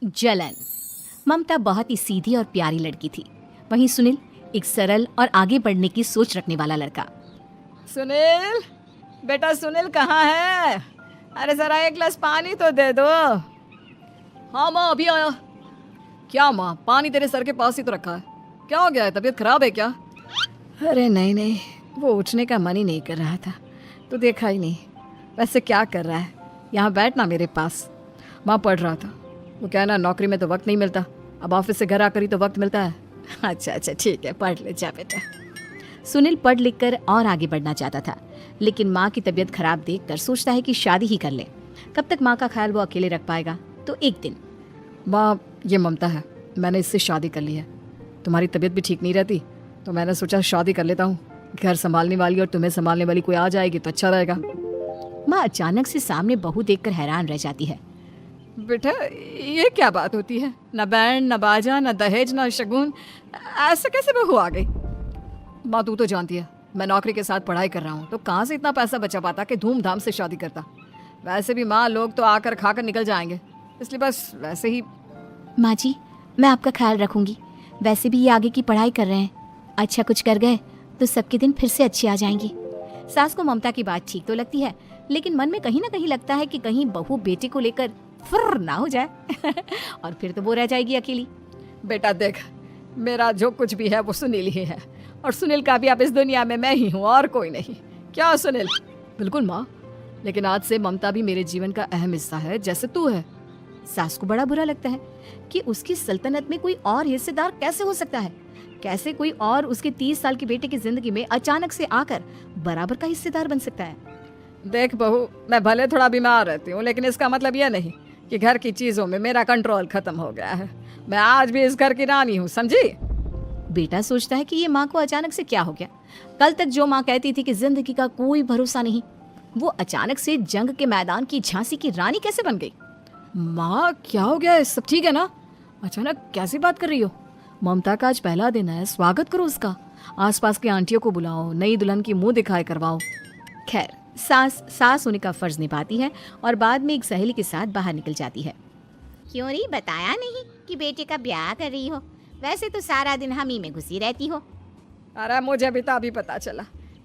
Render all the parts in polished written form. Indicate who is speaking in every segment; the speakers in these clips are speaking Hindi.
Speaker 1: जलन। ममता बहुत ही सीधी और प्यारी लड़की थी, वहीं सुनील एक सरल और आगे बढ़ने की सोच रखने वाला लड़का।
Speaker 2: सुनील, बेटा सुनील कहाँ है? अरे जरा एक गिलास पानी तो दे दो। हाँ माँ, अभी आया। क्या माँ, पानी तेरे सर के पास ही तो रखा है, क्या हो गया है? तबीयत खराब है क्या? अरे नहीं नहीं, वो उठने का मन ही नहीं कर रहा था, तो देखा ही नहीं। वैसे क्या कर रहा है? यहाँ बैठना मेरे पास। माँ पढ़ रहा था। वो क्या है ना, नौकरी में तो वक्त नहीं मिलता, अब ऑफिस से घर आकर ही तो वक्त मिलता है। अच्छा अच्छा ठीक है, पढ़ ले जा बेटा।
Speaker 1: सुनील पढ़ लिख कर और आगे बढ़ना चाहता था, लेकिन माँ की तबीयत खराब देखकर सोचता है कि शादी ही कर ले। कब तक माँ का ख्याल वो अकेले रख पाएगा? तो एक दिन,
Speaker 2: माँ ये ममता है, मैंने इससे शादी कर ली है। तुम्हारी तबीयत भी ठीक नहीं रहती, तो मैंने सोचा शादी कर लेता हूँ। घर संभालने वाली और तुम्हें संभालने वाली कोई आ जाएगी तो अच्छा रहेगा।
Speaker 1: माँ अचानक से सामने बहू देखकर हैरान रह जाती है।
Speaker 2: बेटा ये क्या बात होती है? न बैंड, न बाजा, न दहेज, न शगुन, ऐसे कैसे बहू आ गई? माँ तू तो जानती है मैं नौकरी के साथ पढ़ाई कर रहा हूँ, तो कहाँ से इतना पैसा बचा पाता कि धूमधाम से शादी करता। वैसे भी माँ, लोग तो आकर खाकर निकल जाएंगे, इसलिए बस वैसे ही।
Speaker 1: माँ जी, मैं आपका ख्याल रखूंगी। वैसे भी ये आगे की पढ़ाई कर रहे हैं, अच्छा कुछ कर गए तो सबके दिन फिर से अच्छे आ जाएंगे। सास को ममता की बात ठीक तो लगती है, लेकिन मन में कहीं ना कहीं लगता है कि कहीं बहू बेटे को लेकर फुर्र ना हो जाए और फिर तो वो रह जाएगी अकेली।
Speaker 2: बेटा देख, मेरा जो कुछ भी है वो सुनील ही है, और सुनील का भी अब इस दुनिया में मैं ही हूँ और कोई नहीं। क्या सुनील? बिल्कुल माँ, लेकिन आज से ममता भी मेरे जीवन का अहम हिस्सा है, जैसे तू है।
Speaker 1: सास को बड़ा बुरा लगता है कि उसकी सल्तनत में कोई और हिस्सेदार कैसे हो सकता है। कैसे कोई और उसके 30 साल के बेटे की जिंदगी में अचानक से आकर बराबर का हिस्सेदार बन सकता है।
Speaker 2: देख बहू, मैं भले थोड़ा बीमार रहती हूँ, लेकिन इसका मतलब यह नहीं कि घर की चीजों में मेरा कंट्रोल खत्म हो गया है। मैं आज भी इस घर की रानी हूँ, समझी?
Speaker 1: बेटा सोचता है कि ये माँ को अचानक से क्या हो गया। कल तक जो माँ कहती थी कि जिंदगी का कोई भरोसा नहीं, वो अचानक से जंग के मैदान की झांसी की रानी कैसे बन गई?
Speaker 2: माँ क्या हो गया है? सब ठीक है ना? अचानक कैसी बात कर रही हो? ममता का आज पहला दिन है, स्वागत करो उसका। आसपास की आंटियों को बुलाओ, नई दुल्हन की मुंह दिखाई करवाओ।
Speaker 1: खैर, सास होने का फर्ज निभाती है और बाद में एक सहेली के साथ बाहर निकल जाती है।
Speaker 3: क्यों री बताया नहीं कि बेटे का ब्याह कर रही हो? वैसे तो सारा दिन हम ही में घुसी रहती हो।
Speaker 2: अरे मुझे भी तो अभी पता चला,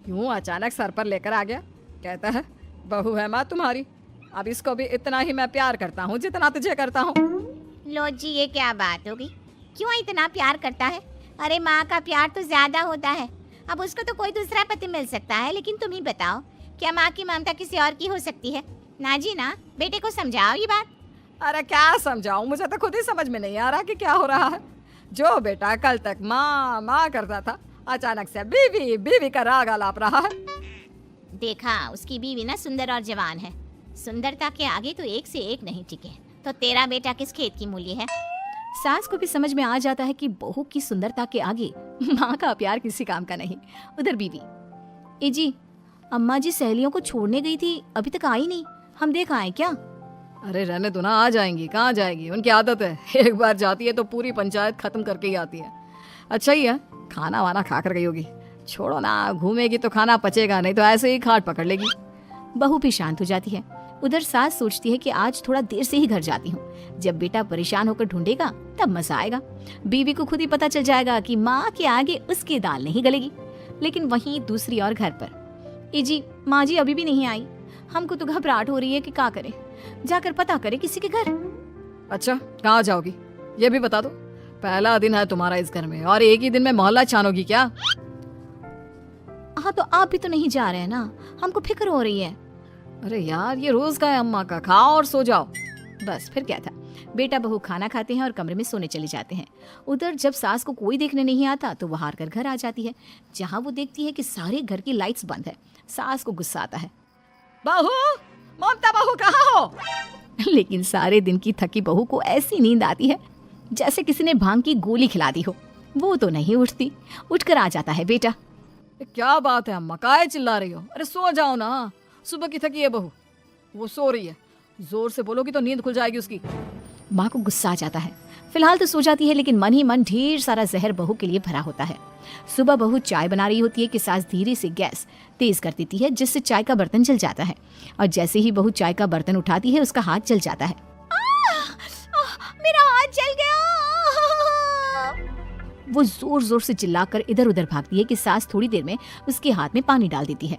Speaker 2: यूं अचानक सर पर लेकर आ गया। कहता है बहू है माँ तुम्हारी, अब इसको भी इतना ही मैं प्यार करता हूँ जितना तुझे करता हूँ।
Speaker 3: लो जी, ये क्या बात होगी? क्यों इतना प्यार करता है? अरे माँ का प्यार तो ज्यादा होता है। अब उसको तो कोई दूसरा पति मिल सकता है, लेकिन तुम ही बताओ, क्या माँ की ममता किसी और की हो सकती है? ना जी ना, बेटे को समझाओ ये बात।
Speaker 2: अरे क्या समझाऊं, मुझे तो खुद ही समझ में नहीं आ रहा कि क्या हो रहा है। जो बेटा कल तक माँ माँ करता था, अचानक से बीवी बीवी का राग आलाप रहा है।
Speaker 3: देखा, उसकी बीवी ना सुंदर और जवान है। सुंदरता के आगे तो एक से एक नहीं टिके, तो तेरा बेटा किस खेत की मूली है?
Speaker 1: सास को भी समझ में आ जाता है कि बहू की सुंदरता के आगे माँ का प्यार किसी काम का नहीं। उधर बीवी, ए जी, अम्मा जी सहेलियों को छोड़ने गई थी, अभी तक आई नहीं, हम देख आए क्या?
Speaker 2: अरे रहने दो ना, आ जाएंगी। कहाँ जाएगी, उनकी आदत है, एक बार जाती है तो पूरी पंचायत खत्म करके ही आती है। अच्छा ही है, खाना वाना खा कर गई होगी। छोड़ो ना, घूमेगी तो खाना पचेगा, नहीं तो ऐसे ही खाट पकड़ लेगी।
Speaker 1: बहू भी शांत हो जाती है। उधर सास सोचती है कि आज थोड़ा देर से ही घर जाती हूँ, जब बेटा परेशान होकर ढूंढेगा तब मजा आएगा। बीवी को खुद ही पता चल जाएगा कि माँ के आगे उसकी दाल नहीं गलेगी। लेकिन वहीं दूसरी ओर घर पर, ए जी, माँ जी अभी भी नहीं आई, हमको तो घबराहट हो रही है कि क्या करें, जाकर पता करें किसी के घर।
Speaker 2: अच्छा कहाँ जाओगी ये भी बता दो। पहला दिन है तुम्हारा इस घर में और एक ही दिन में मोहल्ला छानोगी क्या?
Speaker 1: हाँ तो आप भी तो नहीं जा रहे हैं ना, हमको फिक्र हो रही है।
Speaker 2: अरे यार, ये रोज का है अम्मा का, खाओ और सो जाओ।
Speaker 1: बस फिर क्या था, बेटा बहू खाना खाते हैं और कमरे में सोने चले जाते हैं। उधर जब सास को कोई देखने नहीं आता तो वो हार कर घर आ जाती है, जहाँ वो देखती है कि सारे घर की लाइट्स बंद है। सास को गुस्सा आता है,
Speaker 2: बहू, ममता बहू कहाँ हो?
Speaker 1: लेकिन सारे दिन की थकी बहू को ऐसी नींद आती है जैसे किसी ने भांग की गोली खिला दी हो। वो तो नहीं उठती, उठकर आ जाता है बेटा।
Speaker 2: क्या बात है अम्मा, काहे चिल्ला रही हो? अरे सो जाओ ना, सुबह की थकी है बहू, वो सो रही है, जोर से बोलोगी तो नींद खुल जाएगी उसकी।
Speaker 1: माँ को गुस्सा आ जाता है। फिलहाल तो सो जाती है, लेकिन मन ही मन ढेर सारा जहर बहू के लिए भरा होता है। सुबह बहू चाय बना रही होती है कि सास धीरे से गैस तेज कर देती है, जिससे चाय का बर्तन जल जाता है। और जैसे ही बहू चाय का बर्तन उठाती है, उसका हाथ जल जाता है।
Speaker 3: मेरा
Speaker 1: हाथ जल गया। वो जोर जोर से चिल्लाकर इधर उधर भागती है कि सास थोड़ी देर में उसके हाथ में पानी डाल देती है।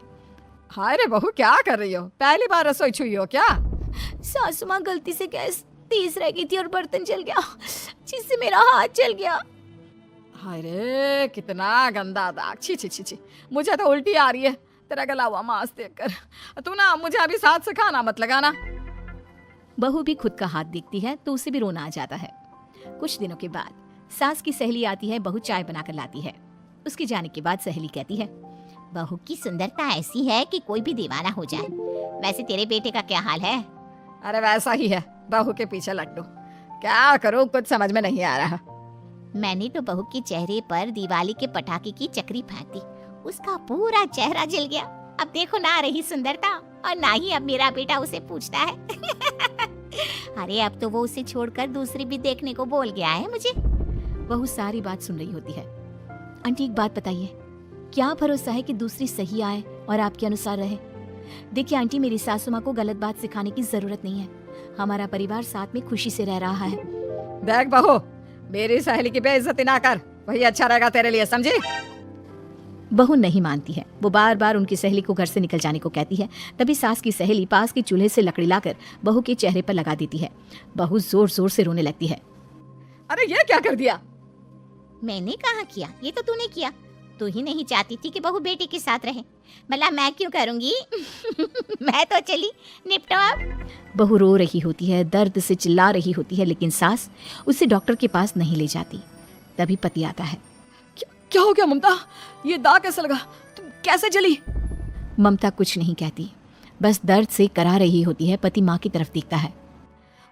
Speaker 2: हाय रे बहू, क्या कर रही हो? पहली बार रसोई छुई हो क्या?
Speaker 1: सासू माँ गलती से गैस तेज रह गई थी और बर्तन जल गया, जिससे मेरा हाथ जल गया।
Speaker 2: हाय रे, कितना गंदा दाग। छी छी छी छी, मुझे तो उल्टी आ रही है तेरा गला हुआ मांस देखकर। तू ना मुझे अभी साथ से खाना मत लगाना।
Speaker 1: बहू भी खुद का हाथ देखती है तो उसे भी रोना आ जाता है। कुछ दिनों के बाद सास की सहेली आती है, बहू चाय बनाकर लाती है। उसके जाने के बाद सहेली कहती है,
Speaker 3: बहू की सुंदरता ऐसी है कि कोई भी दीवाना हो जाए। वैसे तेरे बेटे का क्या हाल है?
Speaker 2: अरे वैसा ही है, बहू के पीछे लट्टू। क्या करूं, कुछ समझ में नहीं आ रहा।
Speaker 3: मैंने तो बहू के चेहरे पर दिवाली के पटाखे की चक्री फेंक दी, उसका पूरा चेहरा जल गया। अब देखो ना रही सुंदरता, और ना ही अब मेरा बेटा उसे पूछता है। अरे अब तो वो उसे छोड़कर दूसरी भी देखने को बोल गया है मुझे।
Speaker 1: बहू सारी बात सुन रही होती है। आंटी एक बात बताइए, क्या भरोसा है कि दूसरी सही आए और आपके अनुसार रहे? देखिए आंटी, मेरी सासू माँ को गलत बात सिखाने की जरूरत नहीं है। हमारा परिवार साथ में खुशी से रह रहा है।
Speaker 2: देख बहू, मेरी सहेली की बेइज्जती ना कर, वही अच्छा रहेगा तेरे लिए, समझी?
Speaker 1: बहू नहीं मानती है। वो बार बार उनकी सहेली को घर से निकल जाने को कहती है। तभी सास की सहेली पास के चूल्हे से लकड़ी लाकर बहू के चेहरे पर लगा देती है। बहू जोर जोर से रोने लगती है।
Speaker 2: अरे ये क्या कर दिया?
Speaker 3: मैंने कहाँ किया, ये तो तूने किया। तू ही नहीं चाहती थी कि बहू बेटे के साथ रहे, भला मैं क्यों करूंगी? मैं तो चली, निपटो अब।
Speaker 1: बहू रो रही होती है, दर्द से चिल्ला रही होती है, लेकिन सास उसे डॉक्टर के पास नहीं ले जाती। तभी पति आता है।
Speaker 2: क्या हो गया ममता? ये दाग कैसे लगा? तुम कैसे जली?
Speaker 1: ममता कुछ नहीं कहती, बस दर्द से करा रही होती है। पति माँ की तरफ देखता है।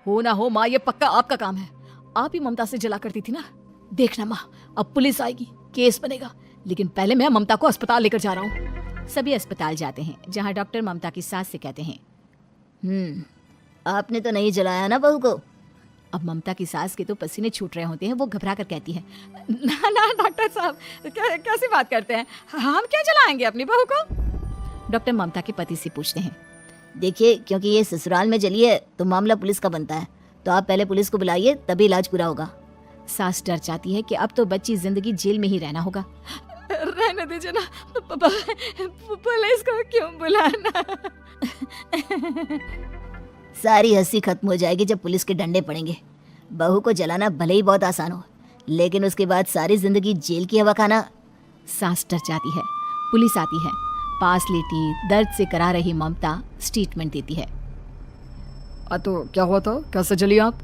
Speaker 2: हो ना हो माँ, ये पक्का आपका काम है। आप ही ममता से जला करती थी ना। देखना माँ, अब पुलिस आएगी, केस बनेगा, लेकिन पहले मैं ममता को अस्पताल लेकर जा रहा हूँ।
Speaker 1: सभी अस्पताल जाते हैं, जहाँ डॉक्टर ममता की सास से कहते हैं,
Speaker 3: आपने तो नहीं जलाया ना बहू को?
Speaker 1: अब ममता की सास के तो पसीने छूट रहे होते हैं। वो घबरा कर कहती है,
Speaker 2: ना ना डॉक्टर साहब, कैसी बात करते हैं? हम क्या जलाएंगे अपनी बहू को?
Speaker 1: डॉक्टर ममता के पति से पूछते हैं,
Speaker 3: देखिए, क्योंकि ये ससुराल में जली है तो मामला पुलिस का बनता है, तो आप पहले पुलिस को बुलाइए, तभी इलाज पूरा होगा।
Speaker 1: सास डर जाती है कि अब तो बच्ची जिंदगी जेल में ही रहना होगा।
Speaker 2: रहने दीजिए ना, पुलिस को क्यों बुलाना?
Speaker 3: सारी हंसी खत्म हो जाएगी जब पुलिस के डंडे पड़ेंगे। बहू को जलाना भले ही बहुत आसान हो, लेकिन उसके बाद सारी जिंदगी जेल की हवा खाना।
Speaker 1: सास डर जाती है। पुलिस आती है। पास लेटी दर्द से करा रही ममता स्टेटमेंट देती है।
Speaker 2: तो क्या हुआ था? कैसे जली आप?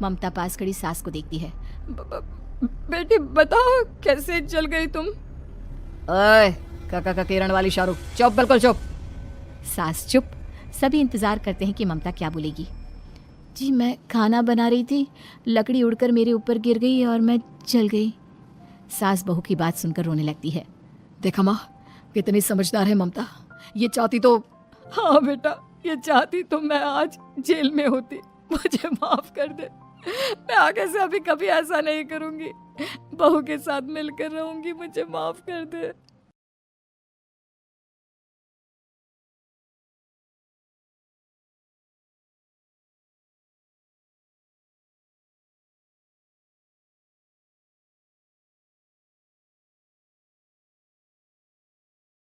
Speaker 1: ममता पास खड़ी सास को देखती है।
Speaker 2: बेटी बताओ, कैसे जल गई तुम? ओए काका का किरण वाली शाहरुख, चुप, बिल्कुल चुप।
Speaker 1: सास चुप। सभी इंतजार करते हैं कि ममता क्या बोलेगी। जी मैं खाना बना रही थी, लकड़ी उड़कर मेरे ऊपर गिर गई और मैं जल गई। सास बहू की बात सुनकर रोने लगती है।
Speaker 2: देखा माँ, कितनी समझदार है ममता। ये चाहती तो, हाँ बेटा, ये चाहती तो मैं आज जेल में होती। मुझे माफ कर दे, मैं आगे से अभी कभी ऐसा नहीं करूंगी। बहू के साथ मिलकर रहूंगी, मुझे माफ कर दे।